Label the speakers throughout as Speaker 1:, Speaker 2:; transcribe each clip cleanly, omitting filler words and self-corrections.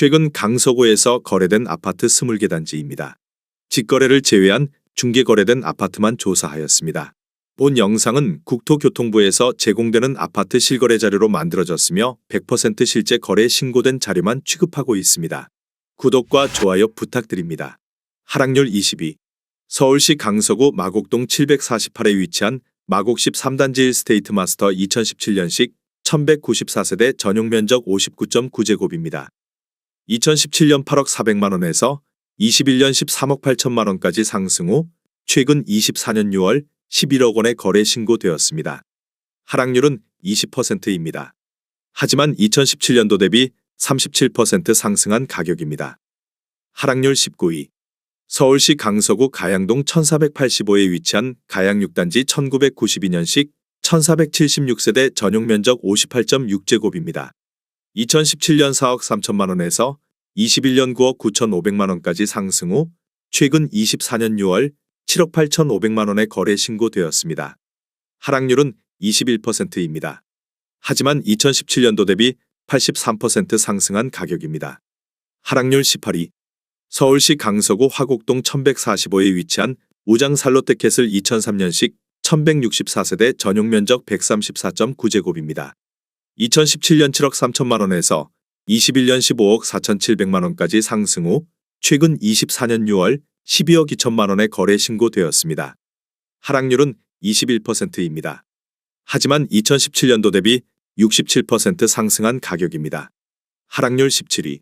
Speaker 1: 최근 강서구에서 거래된 아파트 20개 단지입니다. 직거래를 제외한 중개 거래된 아파트만 조사하였습니다. 본 영상은 국토교통부에서 제공되는 아파트 실거래 자료로 만들어졌으며 100% 실제 거래 신고된 자료만 취급하고 있습니다. 구독과 좋아요 부탁드립니다. 하락률 22. 서울시 강서구 마곡동 748에 위치한 마곡 13단지 1스테이트 마스터 2017년식 1194세대 전용 면적 59.9제곱입니다. 2017년 8억 400만원에서 21년 13억 8천만원까지 상승 후 최근 24년 6월 11억 원에 거래 신고되었습니다. 하락률은 20%입니다. 하지만 2017년도 대비 37% 상승한 가격입니다. 하락률 19위. 서울시 강서구 가양동 1485에 위치한 가양 6단지 1992년식 1476세대 전용 면적 58.6제곱입니다. 2017년 4억 3천만원에서 21년 9억 9,500만원까지 상승 후 최근 24년 6월 7억 8,500만원에 거래 신고되었습니다. 하락률은 21%입니다. 하지만 2017년도 대비 83% 상승한 가격입니다. 하락률 18위. 서울시 강서구 화곡동 1145에 위치한 우장 살롯데캐슬 2003년식 1164세대 전용 면적 134.9제곱입니다. 2017년 7억 3천만원에서 21년 15억 4,700만원까지 상승 후 최근 24년 6월 12억 2천만원에 거래 신고되었습니다. 하락률은 21%입니다. 하지만 2017년도 대비 67% 상승한 가격입니다. 하락률 17위.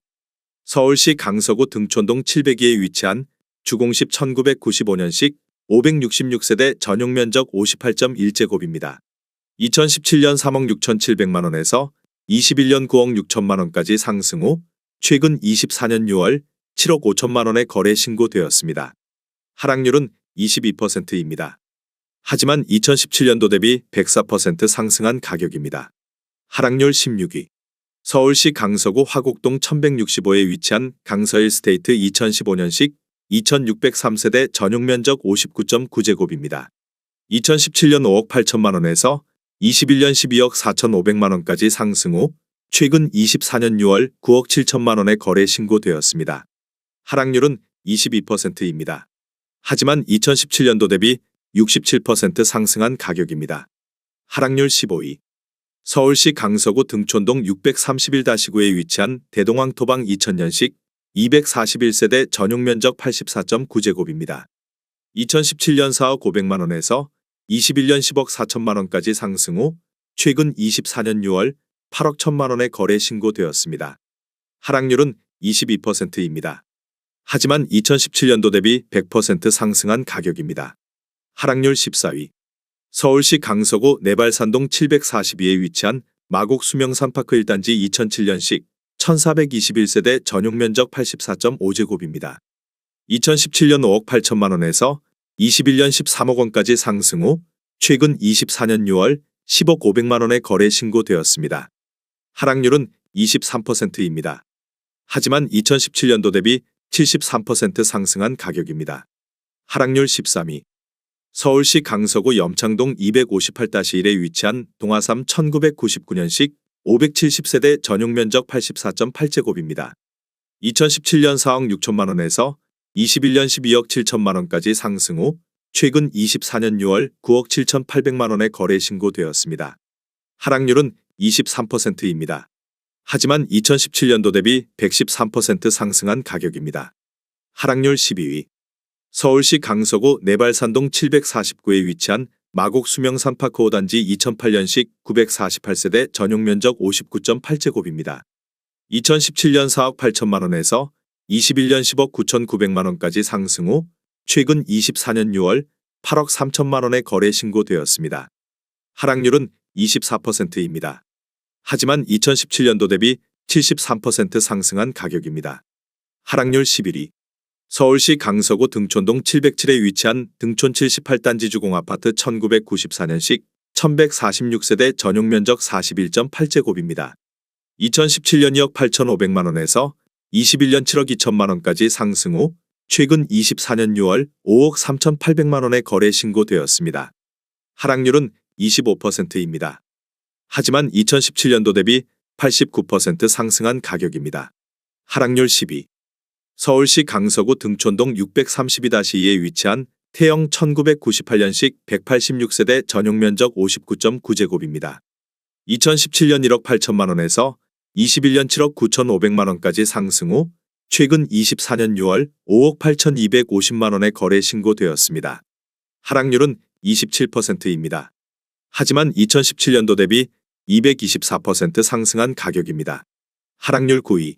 Speaker 1: 서울시 강서구 등촌동 702에 위치한 주공십 1995년식 566세대 전용 면적 58.1제곱입니다. 2017년 3억 6,700만원에서 21년 9억 6천만원까지 상승 후 최근 24년 6월 7억 5천만원에 거래 신고되었습니다. 하락률은 22%입니다. 하지만 2017년도 대비 104% 상승한 가격입니다. 하락률 16위. 서울시 강서구 화곡동 1165에 위치한 강서 1스테이트 2015년식 2603세대 전용 면적 59.9제곱입니다. 2017년 5억 8천만원에서 21년 12억 4,500만원까지 상승 후 최근 24년 6월 9억 7천만원에 거래 신고되었습니다. 하락률은 22%입니다. 하지만 2017년도 대비 67% 상승한 가격입니다. 하락률 15위. 서울시 강서구 등촌동 631-9에 위치한 대동항 토방 2000년식 241세대 전용 면적 84.9제곱입니다. 2017년 4억 500만원에서 21년 10억 4천만원까지 상승 후 최근 24년 6월 8억 1천만원에 거래 신고되었습니다. 하락률은 22%입니다. 하지만 2017년도 대비 100% 상승한 가격입니다. 하락률 14위. 서울시 강서구 내발산동 742에 위치한 마곡 수명산파크 1단지 2007년식 1421세대 전용 면적 84.5제곱입니다. 2017년 5억 8천만원에서 21년 13억 원까지 상승 후 최근 24년 6월 10억 500만원에 거래 신고되었습니다. 하락률은 23%입니다. 하지만 2017년도 대비 73% 상승한 가격입니다. 하락률 13위. 서울시 강서구 염창동 258-1에 위치한 동아삼 1999년식 570세대 전용 면적 84.8제곱입니다. 2017년 4억 6천만원에서 21년 12억 7천만원까지 상승 후 최근 24년 6월 9억 7,800만원에 거래 신고되었습니다. 하락률은 23%입니다. 하지만 2017년도 대비 113% 상승한 가격입니다. 하락률 12위. 서울시 강서구 내발산동 749에 위치한 마곡 수명산파크 5단지 2008년식 948세대 전용 면적 59.8제곱입니다. 2017년 4억 8천만원에서 21년 10억 9,900만원까지 상승 후 최근 24년 6월 8억 3천만원에 거래 신고되었습니다. 하락률은 24%입니다. 하지만 2017년도 대비 73% 상승한 가격입니다. 하락률 11위. 서울시 강서구 등촌동 707에 위치한 등촌 78단지 주공아파트 1994년식 1146세대 전용 면적 41.8제곱입니다. 2017년 2억 8,500만원에서 21년 7억 2천만원까지 상승 후 최근 24년 6월 5억 3,800만원에 거래 신고되었습니다. 하락률은 25%입니다. 하지만 2017년도 대비 89% 상승한 가격입니다. 하락률 12. 서울시 강서구 등촌동 632-2에 위치한 태영 1998년식 186세대 전용면적 59.9제곱입니다. 2017년 1억 8천만 원에서 21년 7억 9,500만 원까지 상승 후 최근 24년 6월 5억 8,250만 원에 거래 신고되었습니다. 하락률은 27%입니다. 하지만 2017년도 대비 224% 상승한 가격입니다. 하락률 9위.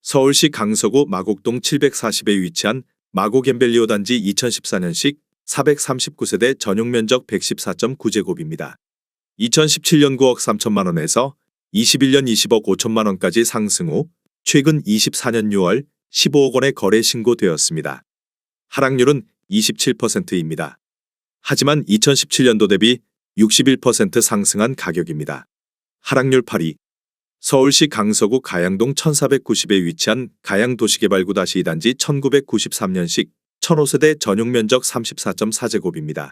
Speaker 1: 서울시 강서구 마곡동 740에 위치한 마곡엠벨리오 단지 2014년식 439세대 전용면적 114.9제곱입니다. 2017년 9억 3천만 원에서 21년 20억 5천만 원까지 상승 후 최근 24년 6월 15억 원에 거래 신고되었습니다. 하락률은 27%입니다. 하지만 2017년도 대비 61% 상승한 가격입니다. 하락률 8위. 서울시 강서구 가양동 1490에 위치한 가양도시개발구 -2단지 1993년식 1005세대 전용면적 34.4제곱입니다.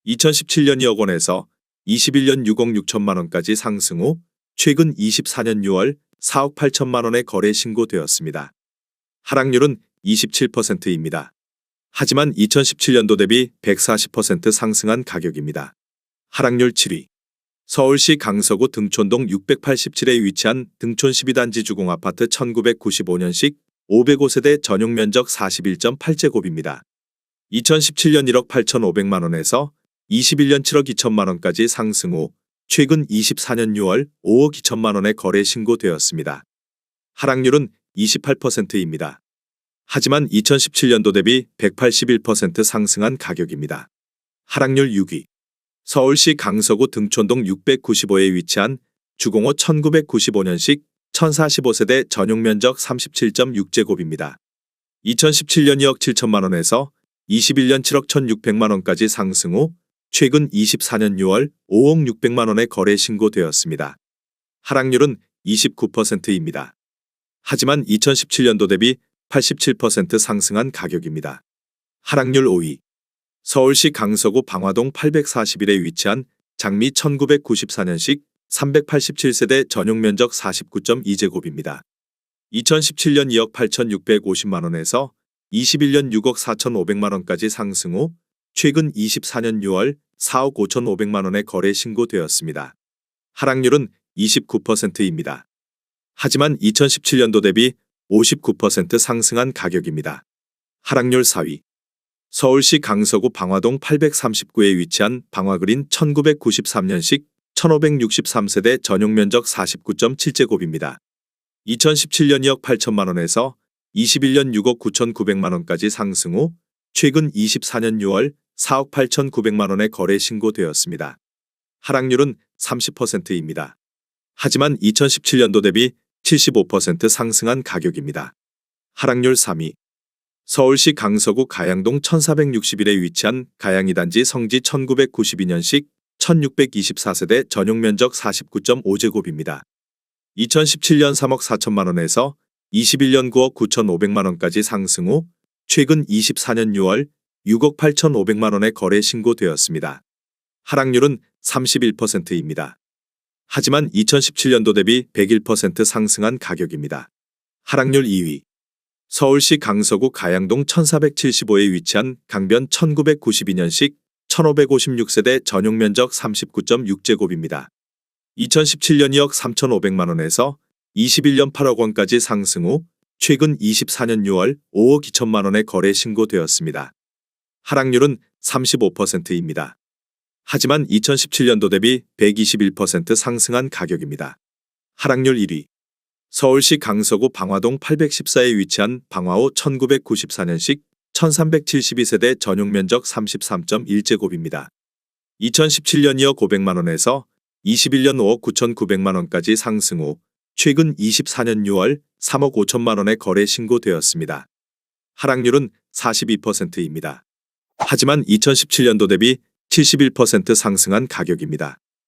Speaker 1: 2017년 2억 원에서 21년 6억 6천만 원까지 상승 후 최근 24년 6월 4억 8천만 원에 거래 신고되었습니다. 하락률은 27%입니다. 하지만 2017년도 대비 140% 상승한 가격입니다. 하락률 7위. 서울시 강서구 등촌동 687에 위치한 등촌 12단지 주공아파트 1995년식 505세대 전용면적 41.8제곱입니다. 2017년 1억 8,500만 원에서 21년 7억 2천만 원까지 상승 후 최근 24년 6월 5억 2천만 원에 거래 신고되었습니다. 하락률은 28%입니다. 하지만 2017년도 대비 181% 상승한 가격입니다. 하락률 6위. 서울시 강서구 등촌동 695에 위치한 주공호 1995년식 1045세대 전용면적 37.6제곱입니다. 2017년 2억 7천만 원에서 21년 7억 1,600만 원까지 상승 후 최근 24년 6월 5억 600만 원에 거래 신고되었습니다. 하락률은 29%입니다. 하지만 2017년도 대비 87% 상승한 가격입니다. 하락률 5위. 서울시 강서구 방화동 841에 위치한 장미 1994년식 387세대 전용면적 49.2제곱입니다. 2017년 2억 8,650만 원에서 21년 6억 4,500만 원까지 상승 후 최근 24년 6월 4억 5,500만 원에 거래 신고되었습니다. 하락률은 29%입니다. 하지만 2017년도 대비 59% 상승한 가격입니다. 하락률 4위. 서울시 강서구 방화동 839에 위치한 방화그린 1993년식 1563세대 전용면적 49.7제곱입니다. 2017년 2억 8천만 원에서 21년 6억 9,900만 원까지 상승 후 최근 24년 6월 4억 8,900만 원에 거래 신고되었습니다. 하락률은 30%입니다. 하지만 2017년도 대비 75% 상승한 가격입니다. 하락률 3위. 서울시 강서구 가양동 1461에 위치한 가양이 단지 성지 1992년식 1624세대 전용면적 49.5제곱입니다. 2017년 3억 4천만 원에서 21년 9억 9,500만 원까지 상승 후 최근 24년 6월 6억 8,500만 원에 거래 신고되었습니다. 하락률은 31%입니다. 하지만 2017년도 대비 101% 상승한 가격입니다. 하락률 2위. 서울시 강서구 가양동 1475에 위치한 강변 1992년식 1556세대 전용면적 39.6제곱입니다. 2017년 2억 3,500만 원에서 21년 8억 원까지 상승 후 최근 24년 6월 5억 2천만 원에 거래 신고되었습니다. 하락률은 35%입니다. 하지만 2017년도 대비 121% 상승한 가격입니다. 하락률 1위. 서울시 강서구 방화동 814에 위치한 방화호 1994년식 1372세대 전용면적 33.1제곱입니다. 2017년 2억 500만 원에서 21년 5억 9,900만 원까지 상승 후 최근 24년 6월 3억 5천만 원에 거래 신고되었습니다. 하락률은 42%입니다. 하지만 2017년도 대비 71% 상승한 가격입니다.